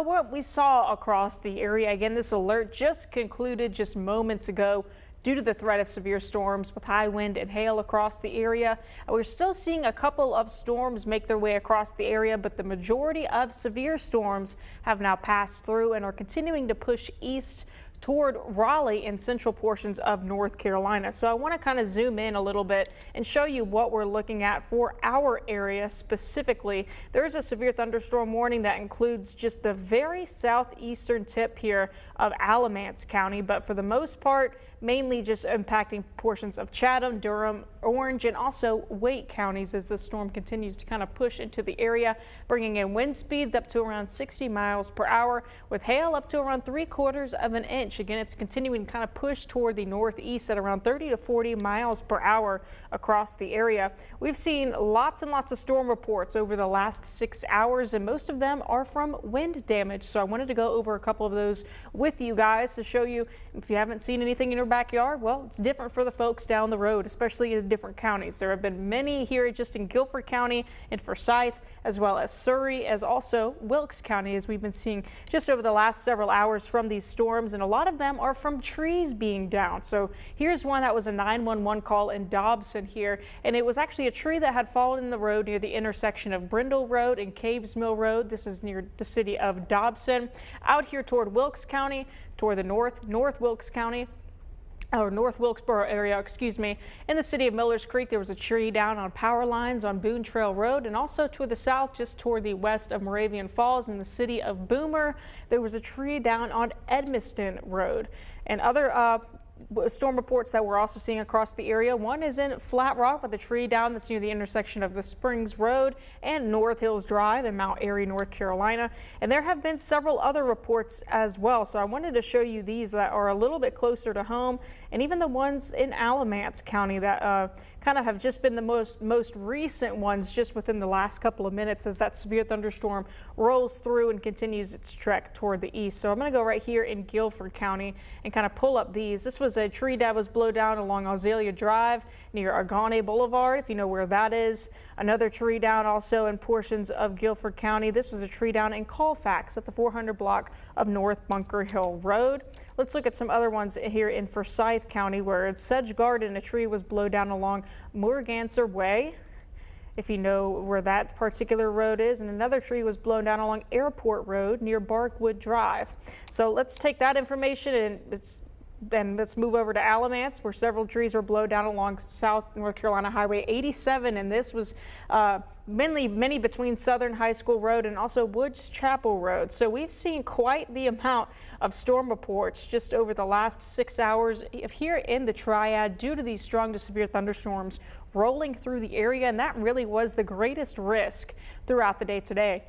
Well, what we saw across the area, again, this alert just concluded just moments ago due to the threat of severe storms with high wind and hail across the area. We're still seeing a couple of storms make their way across the area, but the majority of severe storms have now passed through and are continuing to push east toward Raleigh and central portions of North Carolina. So I want to kind of zoom in a little bit and show you what we're looking at for our area specifically. There's a severe thunderstorm warning that includes just the very southeastern tip here of Alamance County, but for the most part, mainly just impacting portions of Chatham, Durham, Orange, and also Wake counties as the storm continues to kind of push into the area, bringing in wind speeds up to around 60 miles per hour with hail up to around 3/4 of an inch. Again, it's continuing to kind of push toward the northeast at around 30 to 40 miles per hour across the area. We've seen lots and lots of storm reports over the last 6 hours, and most of them are from wind damage. So I wanted to go over a couple of those with you guys to show you if you haven't seen anything in your backyard, well, it's different for the folks down the road, especially in different counties. There have been many here just in Guilford County and Forsyth, as well as Surrey, as also Wilkes County, as we've been seeing just over the last several hours from these storms, and a lot of them are from trees being down. So here's one that was a 911 call in Dobson here, and it was actually a tree that had fallen in the road near the intersection of Brindle Road and Caves Mill Road. This is near the city of Dobson. Out here toward Wilkes County, toward the north Wilkes County, or North Wilkesboro area, excuse me. In the city of Millers Creek, there was a tree down on power lines on Boone Trail Road, and also to the south, just toward the west of Moravian Falls in the city of Boomer, there was a tree down on Edmiston Road. And other storm reports that we're also seeing across the area. One is in Flat Rock with a tree down that's near the intersection of the Springs Road and North Hills Drive in Mount Airy, North Carolina. And there have been several other reports as well. So I wanted to show you these that are a little bit closer to home, and even the ones in Alamance County that kind of have just been the most recent ones just within the last couple of minutes as that severe thunderstorm rolls through and continues its trek toward the east. So I'm going to go right here in Guilford County and kind of pull up these. This was a tree that was blown down along Azalea Drive near Agane Boulevard, if you know where that is. Another tree down also in portions of Guilford County. This was a tree down in Colfax at the 400 block of North Bunker Hill Road. Let's look at some other ones here in Forsyth County, where at Sedge Garden, a tree was blown down along Moorganser Way, if you know where that particular road is, and another tree was blown down along Airport Road near Barkwood Drive. So let's take that information and then let's move over to Alamance, where several trees were blown down along South North Carolina Highway 87, and this was many between Southern High School Road and also Woods Chapel Road. So we've seen quite the amount of storm reports just over the last 6 hours here in the Triad due to these strong to severe thunderstorms rolling through the area, and that really was the greatest risk throughout the day today.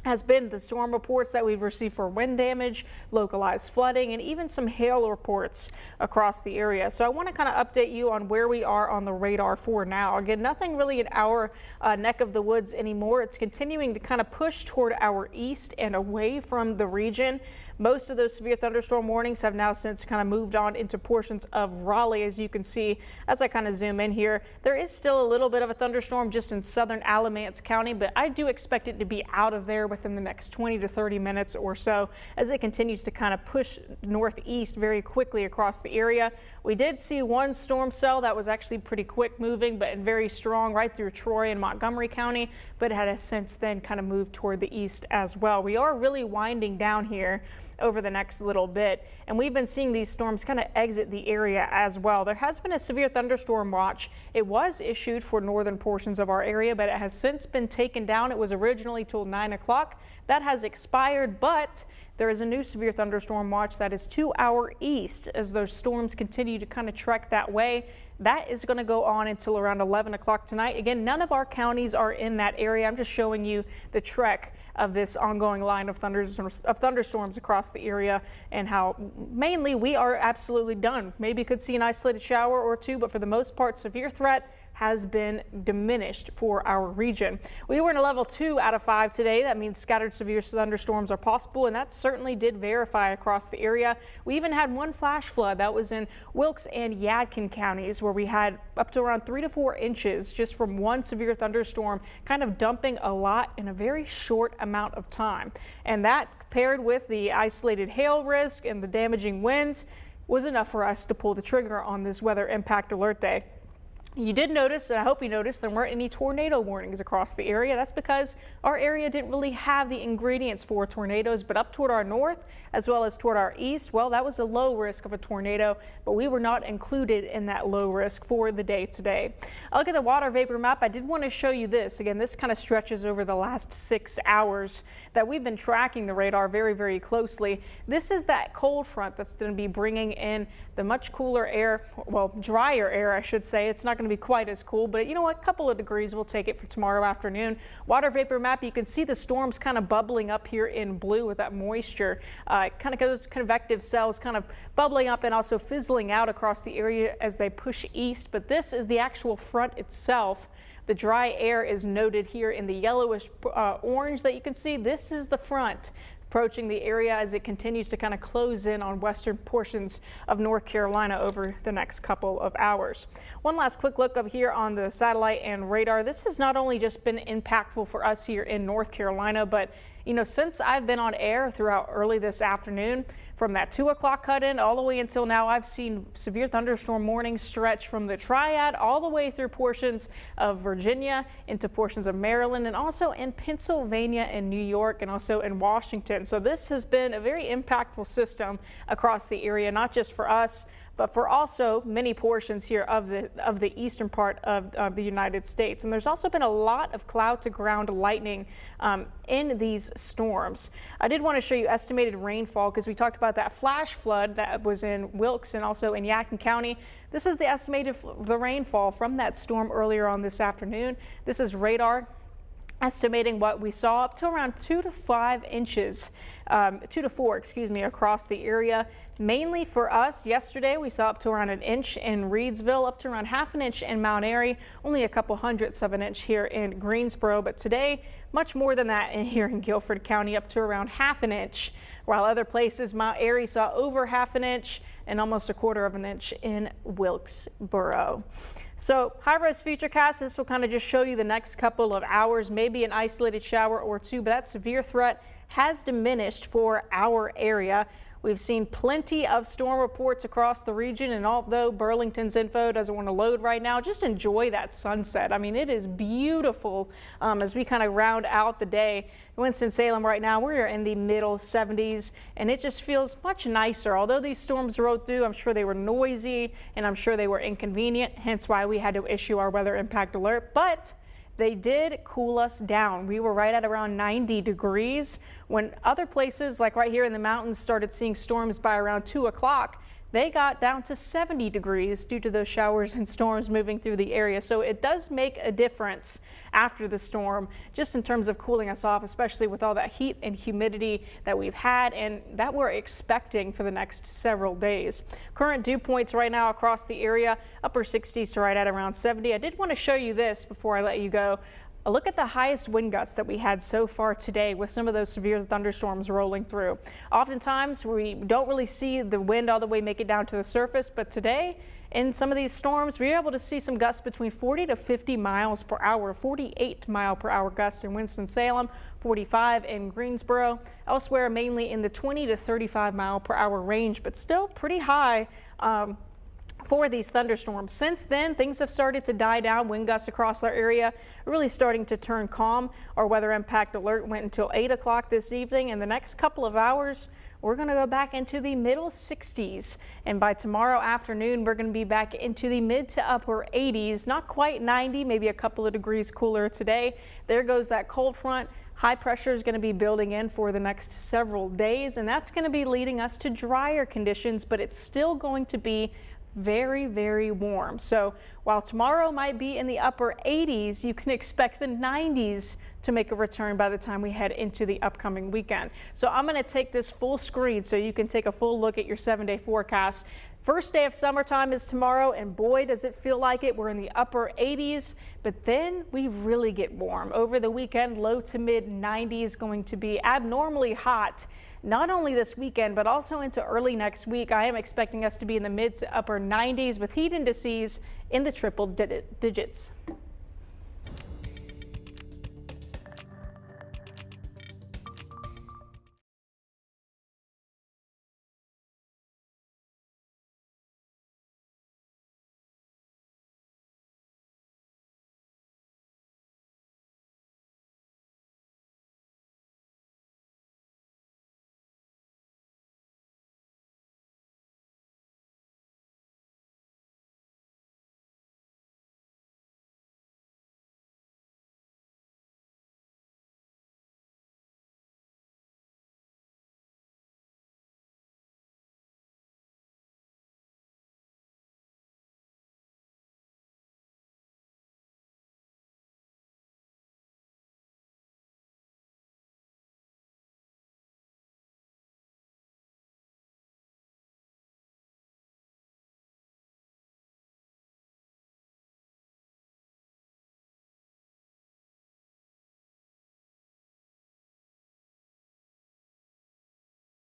Has been the storm reports that we've received for wind damage, localized flooding, and even some hail reports across the area. So I want to kind of update you on where we are on the radar for now. Again, nothing really in our neck of the woods anymore. It's continuing to kind of push toward our east and away from the region. Most of those severe thunderstorm warnings have now since kind of moved on into portions of Raleigh, as you can see as I kind of zoom in here. There is still a little bit of a thunderstorm just in southern Alamance County, but I do expect it to be out of there within the next 20 to 30 minutes or so as it continues to kind of push northeast very quickly across the area. We did see one storm cell that was actually pretty quick moving, but very strong right through Troy and Montgomery County, but it had since then kind of moved toward the east as well. We are really winding down here over the next little bit, and we've been seeing these storms kind of exit the area as well. There has been a severe thunderstorm watch. It was issued for northern portions of our area, but it has since been taken down. It was originally till 9 o'clock. That has expired, but there is a new severe thunderstorm watch that is 2 hours east as those storms continue to kind of trek that way. That is going to go on until around 11 o'clock tonight. Again, none of our counties are in that area. I'm just showing you the trek of this ongoing line of thunderstorms across the area and how mainly we are absolutely done. Maybe could see an isolated shower or two, but for the most part, severe threat has been diminished for our region. We were in a level 2 out of 5 today. That means scattered severe thunderstorms are possible, and that certainly did verify across the area. We even had one flash flood that was in Wilkes and Yadkin counties, where we had up to around 3 to 4 inches just from one severe thunderstorm, kind of dumping a lot in a very short amount of time. And that, paired with the isolated hail risk and the damaging winds, was enough for us to pull the trigger on this weather impact alert day. You did notice, and I hope you noticed, there weren't any tornado warnings across the area. That's because our area didn't really have the ingredients for tornadoes, but up toward our north as well as toward our east, well, that was a low risk of a tornado, but we were not included in that low risk for the day today. I look at the water vapor map. I did want to show you this. Again, this kind of stretches over the last 6 hours that we've been tracking the radar very, very closely. This is that cold front that's going to be bringing in the much cooler air, well, drier air, I should say. It's not going to be quite as cool, but you know what, a couple of degrees we'll take it for tomorrow afternoon. Water vapor map, you can see the storms kind of bubbling up here in blue with that moisture. Kind of those convective cells kind of bubbling up and also fizzling out across the area as they push east. But this is the actual front itself. The dry air is noted here in the yellowish orange that you can see. This is the front approaching the area as it continues to kind of close in on western portions of North Carolina over the next couple of hours. One last quick look up here on the satellite and radar. This has not only just been impactful for us here in North Carolina, but you know, since I've been on air throughout early this afternoon, from that 2 o'clock cut-in all the way until now, I've seen severe thunderstorm warnings stretch from the Triad all the way through portions of Virginia into portions of Maryland, and also in Pennsylvania and New York, and also in Washington. So this has been a very impactful system across the area, not just for us, but for also many portions here of the eastern part of the United States. And there's also been a lot of cloud to ground lightning in these storms. I did want to show you estimated rainfall because we talked about that flash flood that was in Wilkes and also in Yadkin County. This is the estimated rainfall from that storm earlier on this afternoon. This is radar estimating what we saw, up to around 2 to 5 inches, 2 to 4, excuse me, across the area. Mainly for us, yesterday we saw up to around 1 inch in Reedsville, up to around ½ an inch in Mount Airy, only a couple hundredths of an inch here in Greensboro. But today, much more than that here in Guilford County, up to around ½ an inch, while other places, Mount Airy saw over ½ an inch and almost ¼ inch in Wilkesboro. So high-res futurecast, this will kind of just show you the next couple of hours, maybe an isolated shower or two, but that severe threat has diminished for our area. We've seen plenty of storm reports across the region, and although Burlington's info doesn't want to load right now, just enjoy that sunset. I mean, it is beautiful as we kind of round out the day. Winston-Salem right now, we're in the middle 70s, and it just feels much nicer. Although these storms rode through, I'm sure they were noisy, and I'm sure they were inconvenient, hence why we had to issue our weather impact alert. But they did cool us down. We were right at around 90 degrees when other places, like right here in the mountains, started seeing storms by around 2 o'clock. They got down to 70 degrees due to those showers and storms moving through the area. So it does make a difference after the storm, just in terms of cooling us off, especially with all that heat and humidity that we've had and that we're expecting for the next several days. Current dew points right now across the area, upper 60s to right at around 70. I did want to show you this before I let you go. A look at the highest wind gusts that we had so far today with some of those severe thunderstorms rolling through. Oftentimes we don't really see the wind all the way make it down to the surface, but today in some of these storms we were able to see some gusts between 40 to 50 miles per hour, 48 mile per hour gusts in Winston-Salem, 45 in Greensboro, elsewhere mainly in the 20 to 35 mile per hour range, but still pretty high for these thunderstorms. Since then, things have started to die down. Wind gusts across our area really starting to turn calm. Our weather impact alert went until 8 o'clock this evening. In the next couple of hours, we're going to go back into the middle 60s. And by tomorrow afternoon, we're going to be back into the mid to upper 80s. Not quite 90, maybe a couple of degrees cooler today. There goes that cold front. High pressure is going to be building in for the next several days, and that's going to be leading us to drier conditions, but it's still going to be very, very warm. So while tomorrow might be in the upper 80s, you can expect the 90s to make a return by the time we head into the upcoming weekend. So I'm going to take this full screen so you can take a full look at your 7-day forecast. First day of summertime is tomorrow, and boy, does it feel like it. We're in the upper 80s, but then we really get warm. Over the weekend, low to mid 90s, going to be abnormally hot. Not only this weekend, but also into early next week. I am expecting us to be in the mid to upper 90s with heat indices in the triple digits.